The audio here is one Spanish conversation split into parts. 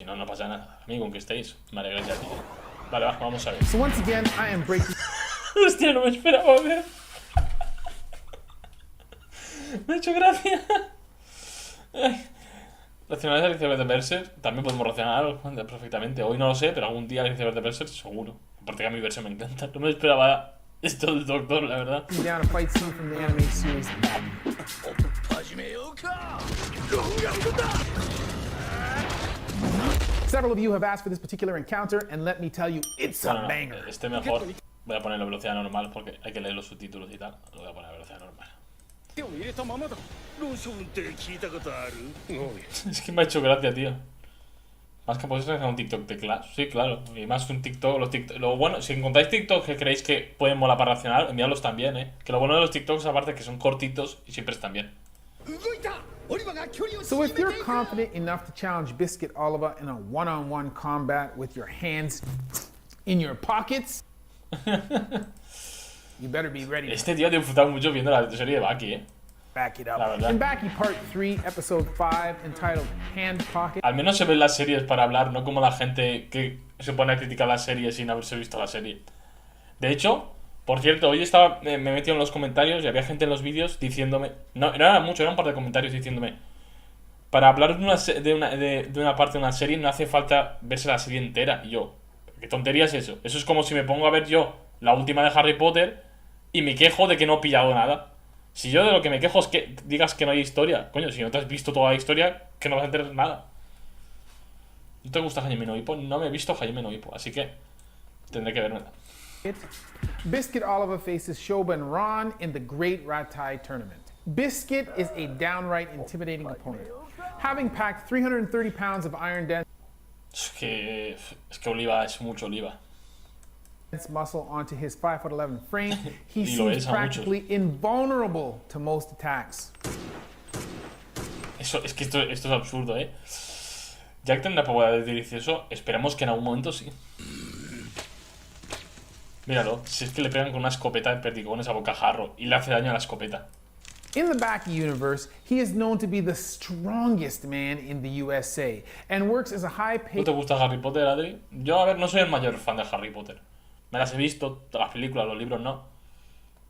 Si no, no pasa nada. A mí con que estéis, me alegra ya, tío. Vale, va, vamos a ver. So once again, I am breaking. Hostia, no me esperaba ver. Me ha hecho gracia. Ay. Racionar el iceberg de Berserk. También podemos racionar perfectamente. Hoy no lo sé, pero algún día el iceberg de Berserk seguro. Aparte que a mi Berserk me encanta. No me esperaba esto del doctor, la verdad. Down a fight scene from the anime series. Several of you have asked for this particular encounter, and let me tell you, it's a banger. Este mejor. Voy a poner la velocidad normal porque hay que leer los subtítulos y tal. Lo voy a poner a velocidad normal. Es que me ha hecho gracia, tío. Más que podéis hacer un TikTok de Clash. Sí, claro. Y más que un TikTok, los TikTok. Lo bueno, si encontráis TikTok que creéis que pueden molar para racionar, enviadlos también, Que lo bueno de los TikToks, aparte, que son cortitos y siempre están bien. So if you're confident enough to challenge Biscuit Oliva in a one-on-one combat with your hands in your pockets, you better be ready. Este tío ha disfrutado mucho viendo la serie de Baki, Back it up. La verdad. In Baki Part 3, Episode 5, entitled Hand Pocket. Al menos se ven las series para hablar, no como la gente que se pone a criticar las series sin haberse visto la serie. De hecho, por cierto, hoy me he metido en los comentarios y había gente en los vídeos diciéndome... No era mucho, era un par de comentarios diciéndome... Para hablar de una parte de una serie no hace falta verse la serie entera. Y yo, ¿qué tontería es eso? Eso es como si me pongo a ver yo la última de Harry Potter y me quejo de que no he pillado nada. Si yo de lo que me quejo es que digas que no hay historia. Coño, si no te has visto toda la historia, que no vas a entender nada. ¿No te gusta Hajime no Ippo? No me he visto Hajime no Ippo, así que tendré que verme. Biscuit Oliva faces Shoban Ron in the Great Ratai Tournament. Biscuit is a downright intimidating opponent. Having packed 330 pounds of iron dense Es que Oliva es mucho Oliva. muscle onto his 5'11" frame, he Y lo seems es a practically invulnerable to most attacks. Es que esto es absurdo, Jack tendrá poder delicioso. Esperemos que en algún momento sí. Míralo, si es que le pegan con una escopeta de perdigones a bocajarro y le hace daño a la escopeta. In the Baki universe, he is known to be the strongest man in the USA and works as a ¿No high-paid te gusta Harry Potter, Adri? Yo, a ver, no soy el mayor fan de Harry Potter. Me las he visto, las películas, los libros no.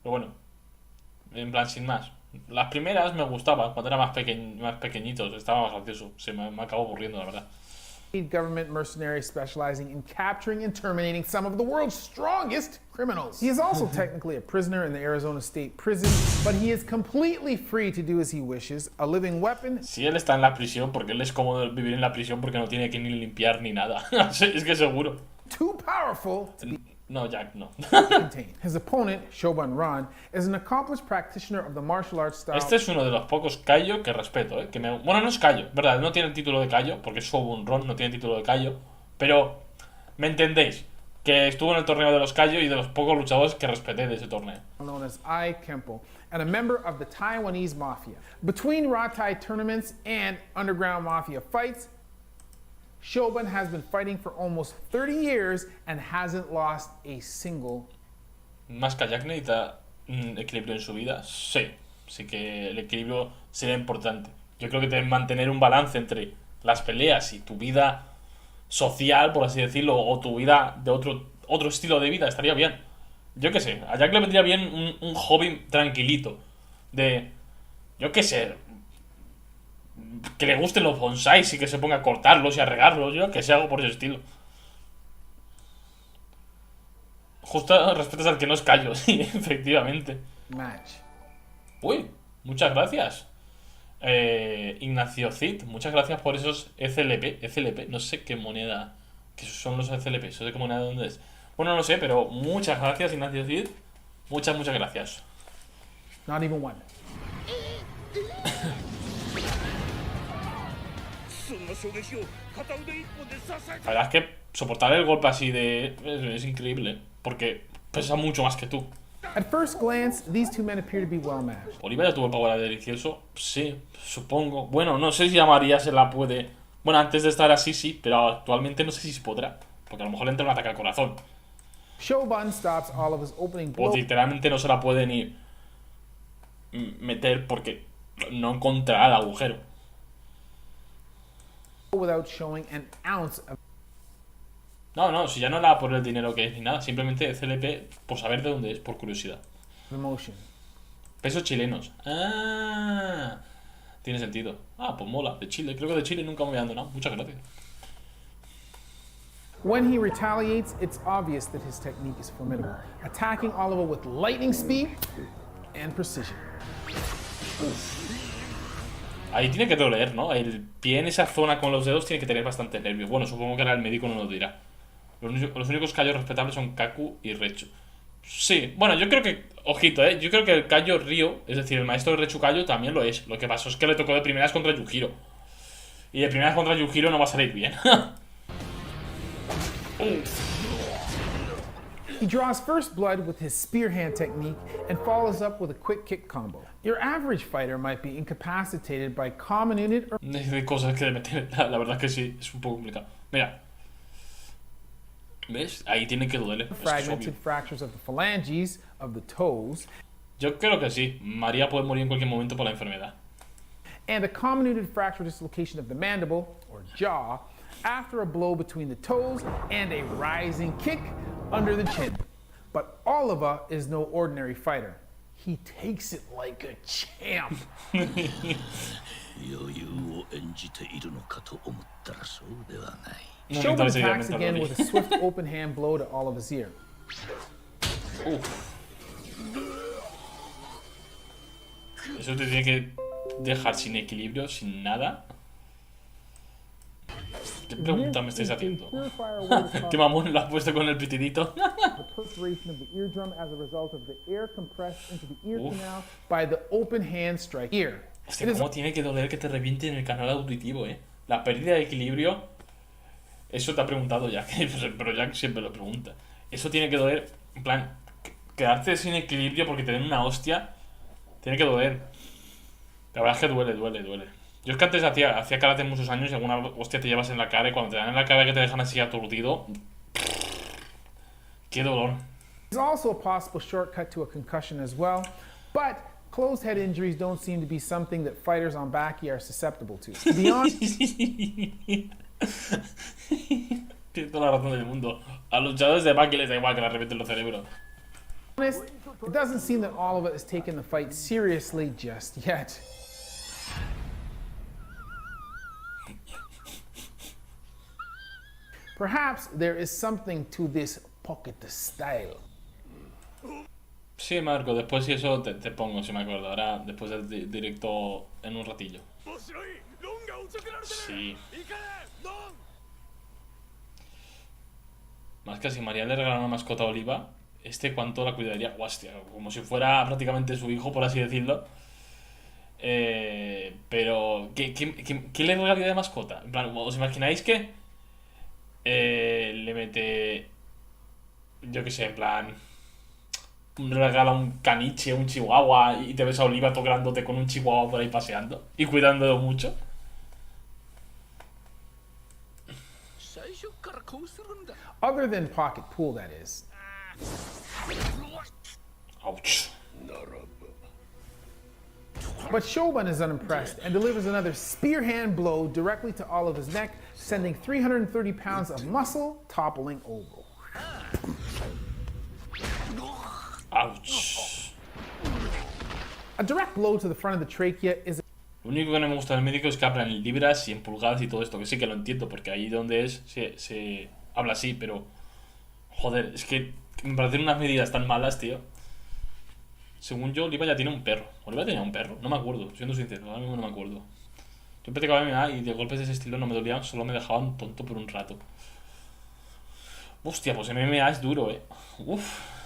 Pero bueno, en plan, sin más. Las primeras me gustaban, cuando era más pequeñitos, estaba más gracioso. Me acabó aburriendo, la verdad. government mercenary specializing in capturing and terminating some of the world's strongest criminals. He is also technically a prisoner in the Arizona State Prison, but he is completely free to do as he wishes. A living weapon. Si él está en la prisión, porque él es cómodo vivir en la prisión porque no tiene que ni limpiar ni nada. Es que seguro. Too powerful to be No, Jack, no. contained. His opponent, Shoban Ron, is an accomplished practitioner of the martial arts style. Este es uno de los pocos Kaio que respeto, Bueno, no es Kaio, verdad, no tiene el título de Kaio, porque Shogun Ron no tiene título de Kaio, pero me entendéis, que estuvo en el torneo de los Kaio y de los pocos luchadores que respeté de ese torneo. Known as Ai Kempo, and a member of the Taiwanese mafia. Between Ratai tournaments and underground mafia fights, Shoban has been fighting for almost 30 years and hasn't lost a single. ¿Más que Jack necesita equilibrio en su vida? Sí, sí que el equilibrio sería importante. Yo creo que debes mantener un balance entre las peleas y tu vida social, por así decirlo, o tu vida de otro estilo de vida, estaría bien. Yo qué sé, a Jack le vendría bien un hobby tranquilito, de, yo qué sé, que le gusten los bonsáis y que se ponga a cortarlos y a regarlos, yo que sé, algo por ese estilo. Justo respetas al que no es Kaio, sí, efectivamente. Match. Uy, muchas gracias. Ignacio Cid, muchas gracias por esos ECLP, no sé qué moneda, que son los ECLP, no sé qué moneda de dónde es. Bueno, no lo sé, pero muchas gracias, Ignacio Cid. Muchas gracias. Not even one. La verdad es que soportar el golpe así es increíble, porque pesa mucho más que tú. At first glance, these two men appear to be well matched. Oliva ya tuvo el power delicioso, sí, supongo. Bueno, no sé si llamaría se la puede. Bueno, antes de estar así sí, pero actualmente no sé si se podrá, porque a lo mejor le entra un ataque al corazón. Shoban stops all of his opening blows. O literalmente no se la puede ni meter porque no encontrará el agujero. without showing an ounce of No, si ya no era por el dinero que es ni nada, simplemente CLP por saber de dónde es, por curiosidad. emotion. Pesos chilenos. Ah, tiene sentido. Ah, pues mola, de Chile. Creo que de Chile nunca me había dado nada. Muchas gracias. When he retaliates, it's obvious that his technique is formidable, attacking Oliver with lightning speed and precision. Ahí tiene que doler, ¿no? El pie en esa zona con los dedos tiene que tener bastante nervio. Bueno, supongo que ahora el médico no lo dirá. Los únicos callos respetables son Kaku y Rechu. Sí, bueno, yo creo que, ojito, yo creo que el Kaio Ryo, es decir, el maestro de Rechu Kaio también lo es. Lo que pasó es que le tocó de primeras contra Yujiro. Y de primeras contra Yujiro no va a salir bien. He draws first blood with his spear hand technique and follows up with a quick kick combo. Your average fighter might be incapacitated by common unit or Hay cosas que de meter, la verdad es que sí, es un poco complicado. Mira. ¿Ves? Ahí tiene que doler. Es que es fragmented obvio. fractures of the phalanges of the toes Yo creo que sí. María puede morir en cualquier momento por la enfermedad. and a comminuted fracture dislocation of the mandible or jaw after a blow between the toes and a rising kick under the chin. But Oliver is no ordinary fighter. He takes it like a champ. 余裕を演じているのかと思ったらそうではない。 No Shogun necesitas attacks seguir again mental with a swift open hand blow to Oliver's ear. Eso te tiene que dejar sin equilibrio, sin nada. ¿Qué pregunta me estáis haciendo? ¿Qué mamón lo has puesto con el pitidito? The perforation of the eardrum as a result of the air compressed into the ear canal by the open hand strike ear. Hostia, It is cómo tiene que doler que te reviente en el canal auditivo, La pérdida de equilibrio. Eso te ha preguntado Jack, pero Jack siempre lo pregunta. Eso tiene que doler, en plan, quedarte sin equilibrio porque te den una hostia. Tiene que doler. La verdad es que duele. Yo es que antes hacía karate muchos años y alguna hostia te llevas en la cara y cuando te dan en la cara que te dejan así aturdido. ¡Qué dolor! There's also a possible shortcut to a concussion as well, but closed head injuries don't seem to be something that fighters on Baki are susceptible to. To be honest, Tienes toda la razón del mundo. A los luchadores de Baki les da igual que les revienten los cerebros. it doesn't seem that Oliver is taking the fight seriously just yet. Perhaps there is something to this pocket style. Sí, Marco, después si eso te pongo, si me acuerdo. Ahora, después del directo en un ratillo. Sí. Más que si María le regala una mascota a Oliva, cuánto la cuidaría. Hostia, como si fuera prácticamente su hijo, por así decirlo. Pero, ¿qué le regalaría de mascota? En plan, ¿os imagináis que le mete, yo qué sé, en plan, regala un caniche, un chihuahua y te ves a Oliva todo grandote con un chihuahua por ahí paseando y cuidándolo mucho? 最初からこうするんだ。 Other than pocket pool, that is. Ouch. But Shogun is unimpressed and delivers another spear hand blow directly to Oliver's neck, sending 330 pounds of muscle toppling over. Ouch. A direct blow to the front of the trachea is Lo único que no me gusta del médico es que habla en libras y en pulgadas y todo esto, que sí que lo entiendo, porque ahí donde es se habla así, pero joder, es que me parecen unas medidas tan malas, tío. Según yo, Oliva ya tiene un perro. ¿Oliva tenía un perro? No me acuerdo, siendo sincero, ahora mismo no me acuerdo. Yo practicaba MMA y de golpes de ese estilo no me dolían, solo me dejaban tonto por un rato. Hostia, pues MMA es duro, Uf.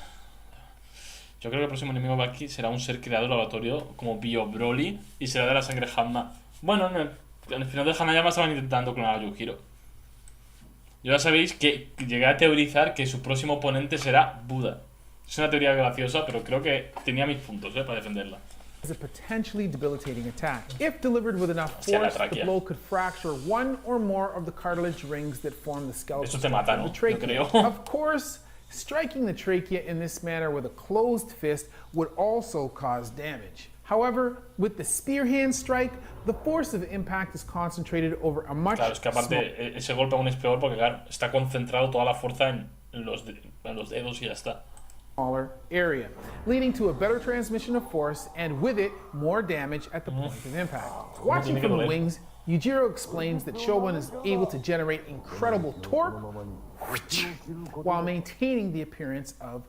Yo creo que el próximo enemigo de Baki será un ser creado en laboratorio como Bio Broly y será de la sangre Hanma. Bueno, en el final de Hanayama estaban intentando clonar a Yujiro. Ya sabéis que llegué a teorizar que su próximo oponente será Buda. Es una teoría graciosa, pero creo que tenía mis puntos, para defenderla. a potentially debilitating attack. If delivered with enough Hacia la force, the tráquea. blow could fracture one or more of the cartilage rings that form the skeletal Eso te mata, structure ¿no? of the trachea. Yo creo. Of course, striking the trachea in this manner with a closed fist would also cause damage. However, with the spear hand strike, the force of impact is concentrated over a much Claro, es que aparte ese golpe aún es peor porque claro, está concentrado toda la fuerza en los dedos y ya está. smaller area, leading to a better transmission of force and with it, more damage at the point of impact. Watching from the wings, Yujiro explains that Shogun is able to generate incredible torque while maintaining the appearance of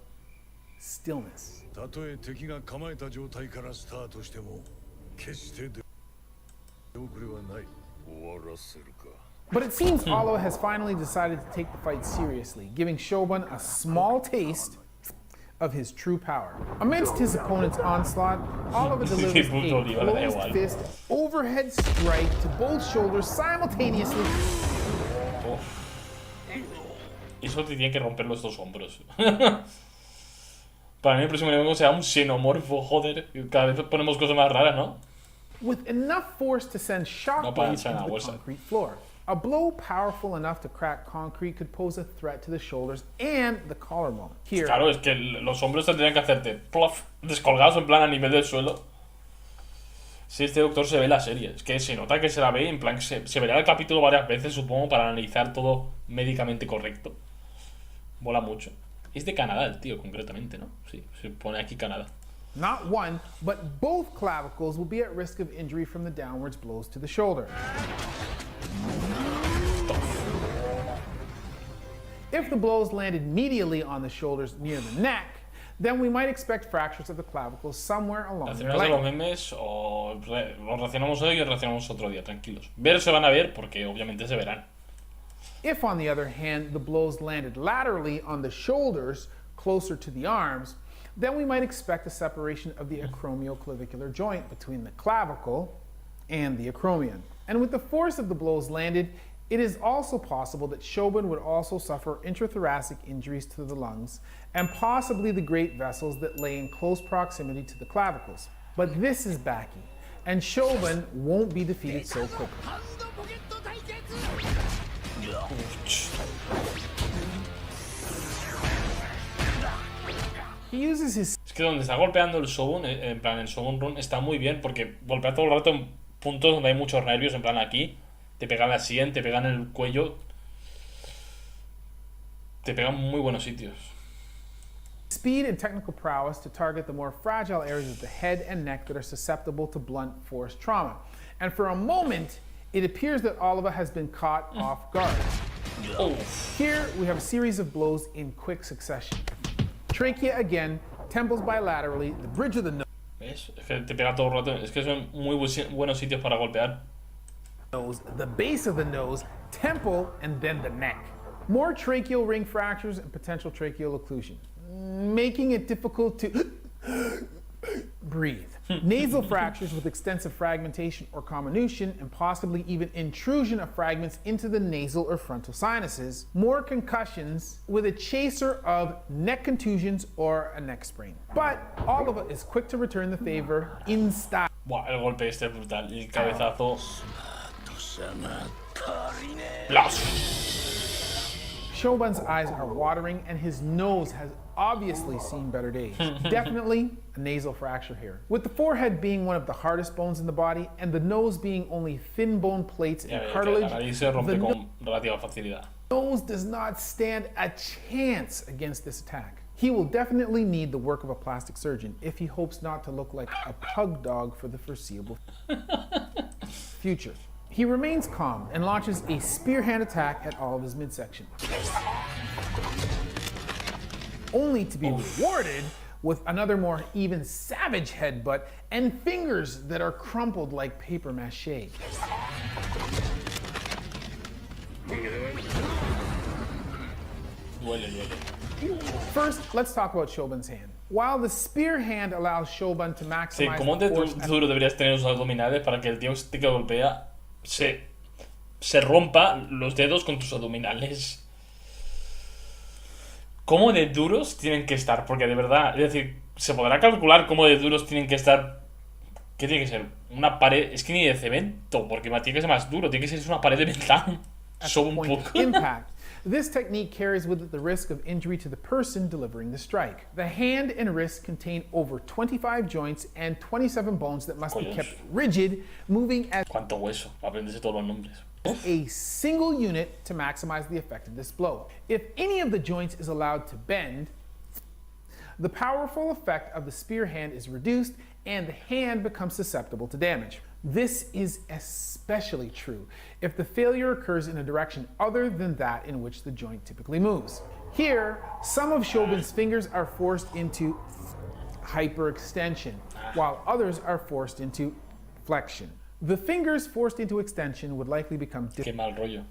stillness. たとえ敵が構えた状態からスタートしても決して出遅れはない。終わらせるか。 But it seems Oliver has finally decided to take the fight seriously, giving Shogun a small taste of his true power. Amidst his opponent's onslaught, Oliver delivers a closed fist overhead strike to both shoulders simultaneously. Y eso te tiene que romper los dos hombros. Para mí el próximo enemigo será un xenomorfo, joder. Cada vez ponemos cosas más raras, ¿no? With enough force to send shockwaves into the concrete floor. A blow powerful enough to crack concrete could pose a threat to the shoulders and the collarbone. Here, Claro, es que los hombros tendrían que hacerte plof, descolgados en plan a nivel del suelo. Si este doctor se ve la serie, es que se nota que se la ve, en plan se verá el capítulo varias veces, supongo, para analizar todo médicamente correcto. Mola mucho. Es de Canadá el tío, concretamente, ¿no? Sí, se pone aquí Canadá. not one, but both clavicles will be at risk of injury from the downwards blows to the shoulder. If the blows landed medially on the shoulders near the neck, then we might expect fractures of the clavicles somewhere along the ¿Reaccionamos a los leg. memes o los reaccionamos hoy o reaccionamos otro día? Tranquilos. Ver se van a ver porque obviamente se verán. If, on the other hand, the blows landed laterally on the shoulders closer to the arms, then we might expect a separation of the acromioclavicular joint between the clavicle and the acromion. And with the force of the blows landed, it is also possible that Shogun would also suffer intrathoracic injuries to the lungs and possibly the great vessels that lay in close proximity to the clavicles. But this is Baki, and Shogun won't be defeated so quickly. He uses his Es que donde está golpeando el Shogun, en plan el Shogun Run, está muy bien porque golpea todo el rato en puntos donde hay muchos nervios, en plan aquí. Te pegan la sien, te pegan el cuello. Te pegan muy buenos sitios. speed and technical prowess to target the more fragile areas of the head and neck that are susceptible to blunt force trauma. And for a moment, it appears that Oliver has been caught off guard. Oh. Here, we have a series of blows in quick succession. Trachea again, temples bilaterally, the bridge of the ¿Ves? Es que te pega todo el rato. Es que son muy buenos sitios para golpear. nose, the base of the nose, temple, and then the neck. More tracheal ring fractures and potential tracheal occlusion, making it difficult to breathe. Nasal fractures with extensive fragmentation or comminution, and possibly even intrusion of fragments into the nasal or frontal sinuses. More concussions with a chaser of neck contusions or a neck sprain. But Oliver is quick to return the favor in style. Buah, el golpe este es brutal. El cabezazo. 差が足りねえ ¡Blas! Shogun's eyes are watering and his nose has obviously seen better days. Definitely a nasal fracture here. With the forehead being one of the hardest bones in the body and the nose being only thin bone plates Ya and ve que cartilage, la nariz se rompe the con relativa facilidad. nose does not stand a chance against this attack. He will definitely need the work of a plastic surgeon if he hopes not to look like a pug dog for the foreseeable future. He remains calm and launches a spear hand attack at all of his midsection, only to be rewarded with another more even savage headbutt and fingers that are crumpled like paper mache. Duele, duele. First, let's talk about Shogun's hand. While the spear hand allows Shogun to Sí, maximize ¿cómo the de force duro deberías tener los abdominales para que el tío este que golpea se rompa los dedos con tus abdominales? ¿Cómo de duros tienen que estar? Porque de verdad, es decir, se podrá calcular cómo de duros tienen que estar. ¿Qué tiene que ser? Una pared. Es que ni de cemento, porque tiene que ser más duro, tiene que ser una pared de metal. at Son the un point poco. of impact This technique carries with it the risk of injury to the person delivering the strike. The hand and wrist contain over 25 joints and 27 bones that must be Coños. kept rigid, moving as Cuánto hueso. Aprenderse todos los nombres. a single unit to maximize the effect of this blow. If any of the joints is allowed to bend, the powerful effect of the spear hand is reduced and the hand becomes susceptible to damage. This is especially true if the failure occurs in a direction other than that in which the joint typically moves. Here, some of Shogun's fingers are forced into hyperextension, while others are forced into flexion. The fingers forced into extension would likely become Qué mal rollo.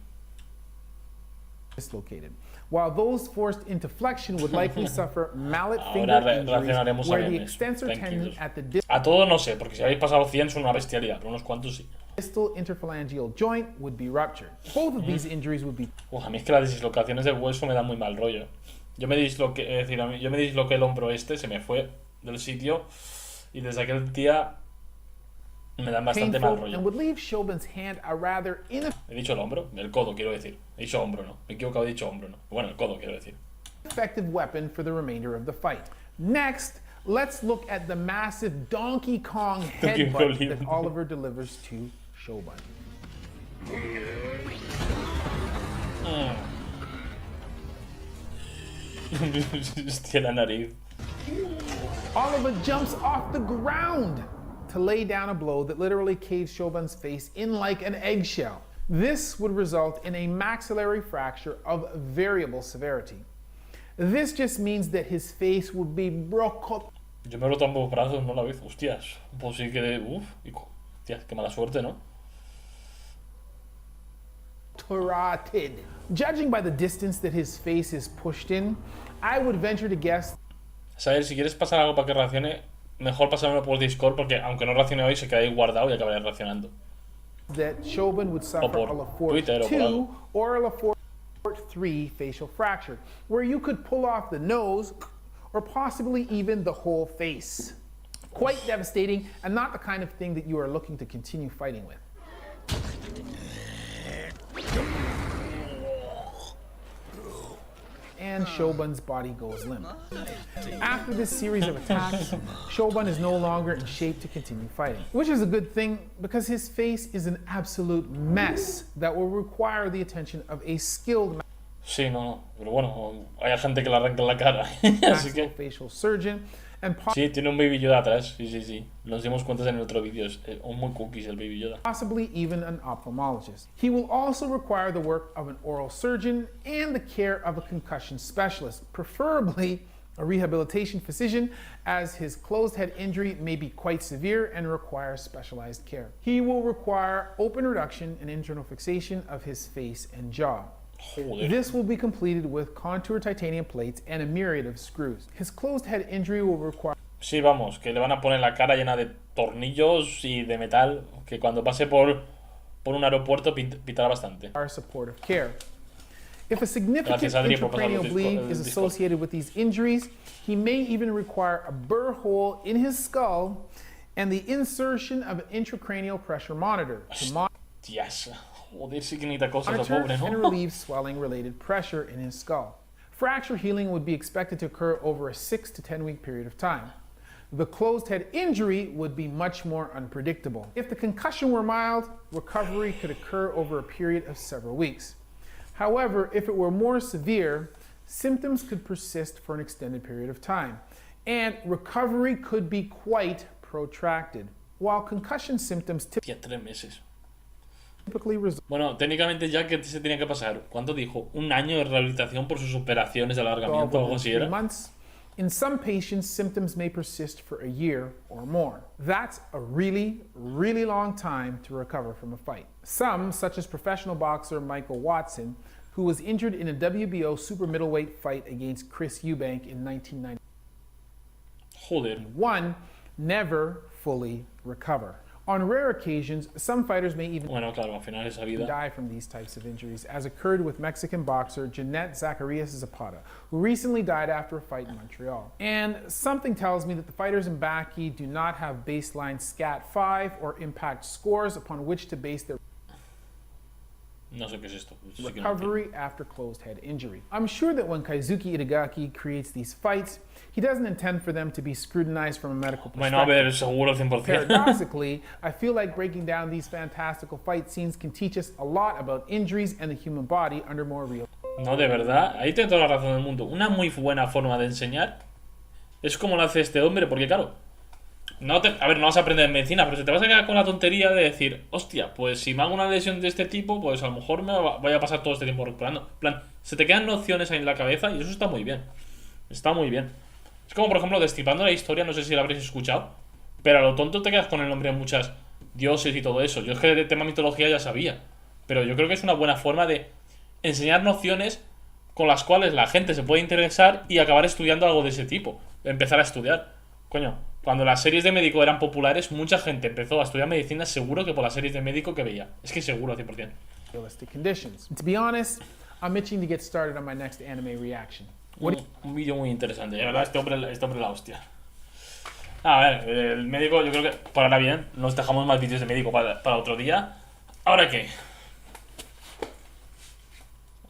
dislocated, while those forced into flexion would likely suffer mallet Ahora finger reaccionaremos injuries, a where the memes. extensor Thank tendon you. at the A todo no sé, porque si habéis pasado 100 son una bestialidad, pero unos cuantos sí. distal interphalangeal joint would be ruptured. Both of these injuries would be Uf, a mí es que las dislocaciones del hueso me dan muy mal rollo. Yo me disloqué, es decir, yo me disloqué el hombro este, se me fue del sitio y desde aquel día me dan bastante mal painful and rollo. would leave Shogun's hand a rather He dicho el hombro, el codo quiero decir. He dicho hombro, no. Me he equivocado, he dicho hombro, no. Bueno, el codo quiero decir. ineffective weapon for the remainder of the fight. Next, let's look at the massive Donkey Kong Donkey Kong headbutt that lindo. Oliver delivers to Shogun. Hostia, la nariz. Oliver jumps off the ground to lay down a blow that literally caves Shogun's face in like an eggshell. This would result in a maxillary fracture of variable severity. This just means that his face would be broken. Yo me he roto ambos brazos, no la vez. Hostias. Pues sí que. Uf. Hostias, qué mala suerte, ¿no? Torotted. Judging by the distance that his face is pushed in, I would venture to guess Saber, si quieres pasar algo para que reaccione, mejor pasármelo por Discord, porque aunque no reaccione hoy, se queda ahí guardado y acabaré reaccionando. that Shogun would suffer por a LaForce Twitter o por 2 algo. or a LaForce 3 facial fracture, where you could pull off the nose or possibly even the whole face. Quite devastating and not the kind of thing that you are looking to continue fighting with. And Shogun's body goes limp. After this series of attacks, Shogun is no longer in shape to continue fighting, which is a good thing because his face is an absolute mess that will require the attention of a skilled Sí, no. Pero bueno, hay gente que le arranca la cara. Así que. maxillofacial surgeon and Sí, tiene un Baby Yoda atrás. Sí, sí, sí. Nos dimos cuenta en el otro vídeo. Es muy cookies el Baby Yoda. possibly even an ophthalmologist. He will also require the work of an oral surgeon and the care of a concussion specialist, preferably a rehabilitation physician, as his closed head injury may be quite severe and require specialized care. He will require open reduction and internal fixation of his face and jaw. Joder. This will be completed with contour titanium plates and a myriad of screws. His closed head injury will require Sí, vamos, que le van a poner la cara llena de tornillos y de metal, que cuando pase por un aeropuerto pitará bastante. supportive care. If a significant Gracias, Adri, por intracranial pasarlo el bleed Discord- is el Discord. associated with these injuries, he may even require a burr hole in his skull and the insertion of an intracranial pressure monitor to Tías, joder, sí que necesita cosas el monitor pobre, and ¿no? relieve swelling-related pressure in his skull. Fracture healing would be expected to occur over a 6 to 10 week period of time. The closed head injury would be much more unpredictable. If the concussion were mild, recovery could occur over a period of several weeks. However, if it were more severe, symptoms could persist for an extended period of time, and recovery could be quite protracted. While concussion symptoms Tía, 3 meses. typically resolve Bueno, técnicamente ya que se tenía que pasar, ¿cuánto dijo? Un año de rehabilitación por sus operaciones de alargamiento o algo within así 3 era. months, in some patients, symptoms may persist for a year or more. That's a really, really long time to recover from a fight. Some, such as professional boxer Michael Watson, who was injured in a WBO super middleweight fight against Chris Eubank in 1991, Joder. never fully recover. On rare occasions, some fighters may even Bueno, claro, al final esa vida. die from these types of injuries, as occurred with Mexican boxer Jeanette Zacarias Zapata, who recently died after a fight in Montreal. And something tells me that the fighters in Baki do not have baseline SCAT 5 or impact scores upon which to base their No sé qué es esto. Eso sí que no recovery after closed head injury. I'm sure that when Kazuki Itagaki creates these fights, he doesn't intend for them to be scrutinized from a medical perspective. Bueno, a ver, seguro 100%. Paradoxically, I feel like breaking down these fantastical fight scenes can teach us a lot about injuries and the human body under more real. No, de verdad, ahí tiene toda la razón del mundo. Una muy buena forma de enseñar es como lo hace este hombre, porque claro, a ver, no vas a aprender medicina, pero se te vas a quedar con la tontería de decir, hostia, pues si me hago una lesión de este tipo, pues a lo mejor voy a pasar todo este tiempo recuperando. En plan, se te quedan nociones ahí en la cabeza y eso está muy bien. Está muy bien. Es como, por ejemplo, Destripando la Historia, no sé si la habréis escuchado, pero a lo tonto te quedas con el nombre de muchas dioses y todo eso. Yo es que de tema mitología ya sabía, pero yo creo que es una buena forma de enseñar nociones con las cuales la gente se puede interesar y acabar estudiando algo de ese tipo. Empezar a estudiar. Coño, cuando las series de médico eran populares, mucha gente empezó a estudiar medicina seguro que por las series de médico que veía. Es que seguro, 100%. Realistic conditions. To be honest, I'm itching to get started on my next anime reaction. Un vídeo muy interesante. De verdad, este hombre la hostia. A ver, el médico, yo creo que por ahora bien. Nos dejamos más vídeos de médico para otro día. ¿Ahora qué?